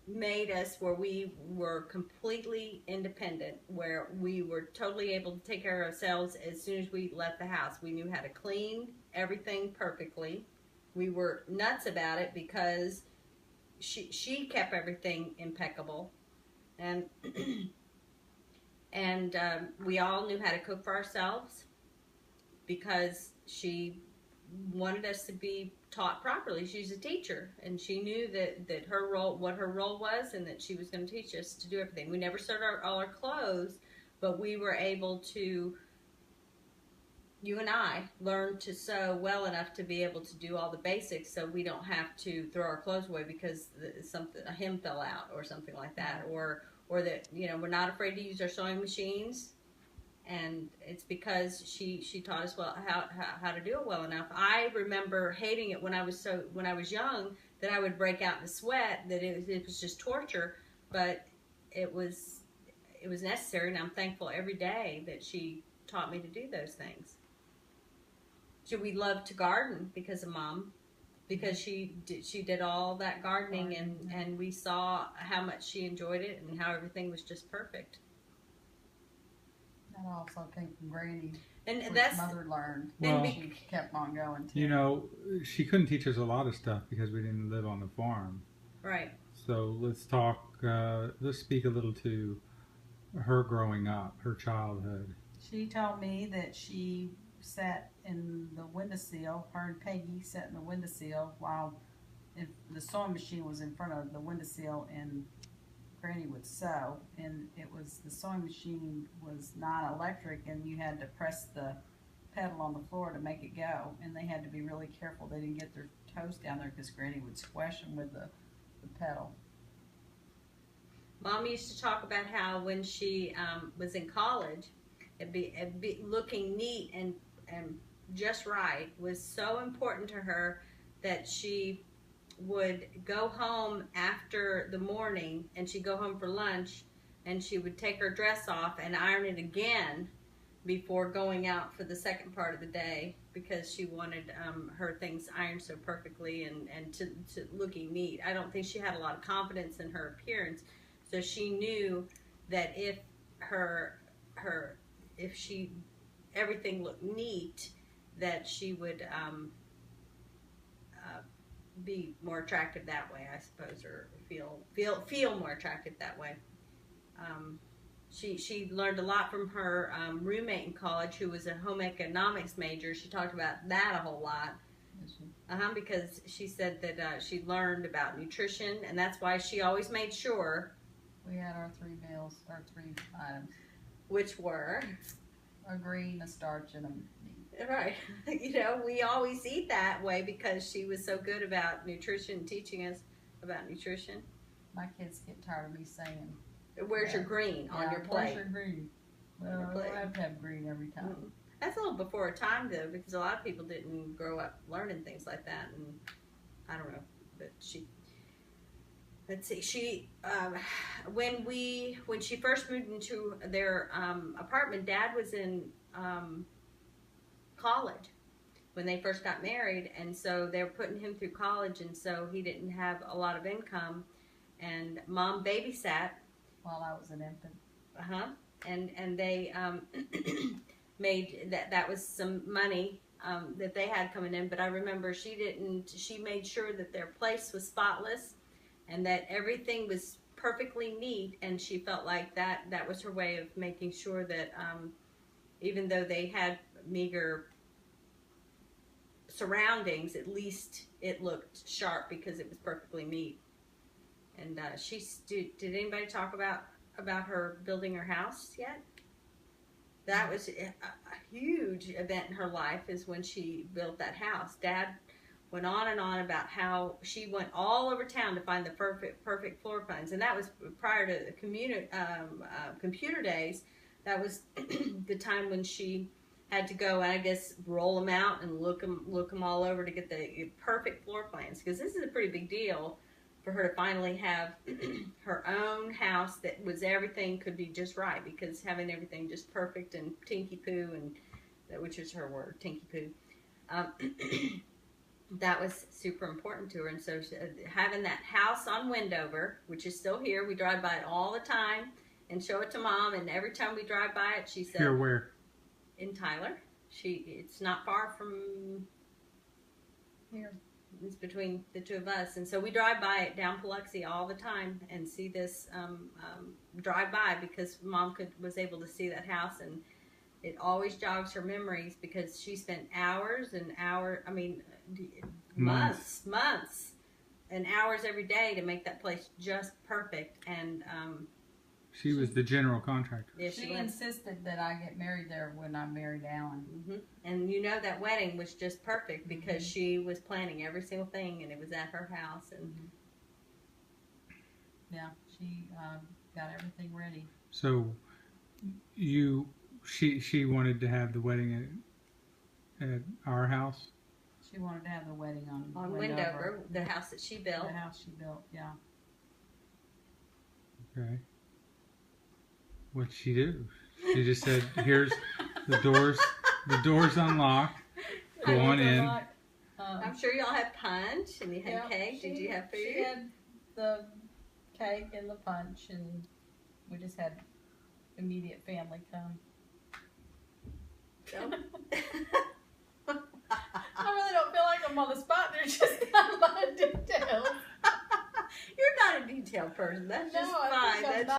made us where we were completely independent, where we were totally able to take care of ourselves as soon as we left the house. We knew how to clean everything perfectly. We were nuts about it because she kept everything impeccable, and we all knew how to cook for ourselves because she wanted us to be taught properly. She's a teacher, and she knew that her role, what her role was, and that she was going to teach us to do everything. We never sewed all our clothes, but we were able to, you and I learned to sew well enough to be able to do all the basics, so we don't have to throw our clothes away because a hem fell out or something like that, or that, you know, we're not afraid to use our sewing machines. And it's because she taught us well how to do it well enough. I remember hating it when I was young, that I would break out in a sweat, that it was just torture, but it was necessary, and I'm thankful every day that she taught me to do those things. So we loved to garden because of Mom, because she did all that gardening, and we saw how much she enjoyed it and how everything was just perfect. That also came from Granny. And which that's Mother learned. Well, she kept on going too. You know, she couldn't teach us a lot of stuff because we didn't live on the farm. right. So let's talk. Let's speak a little to her growing up, her childhood. She told me that she sat in the windowsill. Her and Peggy sat in the windowsill while if the sewing machine was in front of the windowsill, and Granny would sew. And it was, the sewing machine was not electric, and you had to press the pedal on the floor to make it go. And they had to be really careful they didn't get their toes down there because Granny would squash them with the pedal. Mom used to talk about how when she was in college, it'd be looking neat and just right was so important to her that she would go home after the morning, and she'd go home for lunch, and she would take her dress off and iron it again before going out for the second part of the day, because she wanted her things ironed so perfectly and to looking neat. I don't think she had a lot of confidence in her appearance, so she knew that if she everything looked neat, that she would be more attractive that way, I suppose, or feel more attractive that way. She learned a lot from her roommate in college, who was a home economics major. She talked about that a whole lot. Because she said that she learned about nutrition, and that's why she always made sure We had our 3 meals, our 3 items. which were A green, a starch, and a meat. right. You know, we always eat that way because she was so good about nutrition, teaching us about nutrition. My kids get tired of me saying, Where's your green on your plate? Where's your green? On Well, your I plate. don't have to have green every time. Mm. That's a little before her time, though, because a lot of people didn't grow up learning things like that, and I don't know, but let's see, when she first moved into their apartment, Dad was in college when they first got married, and so they were putting him through college, and so he didn't have a lot of income, and Mom babysat While I was an infant. and they made that was some money that they had coming in. But I remember she made sure that their place was spotless and that everything was perfectly neat, and she felt like that was her way of making sure that even though they had meager surroundings, at least it looked sharp because it was perfectly neat. And did anybody talk about her building her house yet? That was a huge event in her life, is when she built that house. Dad went on and on about how she went all over town to find the perfect floor plans, and that was prior to the computer days. That was the time when she had to go and I guess roll them out and look them all over to get the perfect floor plans, because this is a pretty big deal for her to finally have her own house that was everything could be just right, because having everything just perfect and tinky poo, and which is her word, tinky poo. that was super important to her. And so having that house on Wendover, which is still here, we drive by it all the time and show it to Mom. And every time we drive by it, she said, Here, where? in Tyler. It's not far from Here. It's between the two of us, and so we drive by it down Biloxi all the time and see this drive by because Mom was able to see that house, and it always jogs her memories because she spent hours and hours, I mean, months and hours every day to make that place just perfect. And She was the general contractor. yeah, She insisted that I get married there when I married Alan. And that wedding was just perfect because she was planning every single thing, and it was at her house. And yeah, she got everything ready. So she wanted to have the wedding at our house? She wanted to have the wedding on Wendover, the house that she built. The house she built, yeah. Okay. What'd she do? She just said, here's the doors unlocked. Go on in. I'm sure y'all had punch and you had cake. Did you have food? She had the cake and the punch, and we just had immediate family come. I really don't feel like I'm on the spot. There's just not a lot of details. You're not a detailed person. That's just fine. That's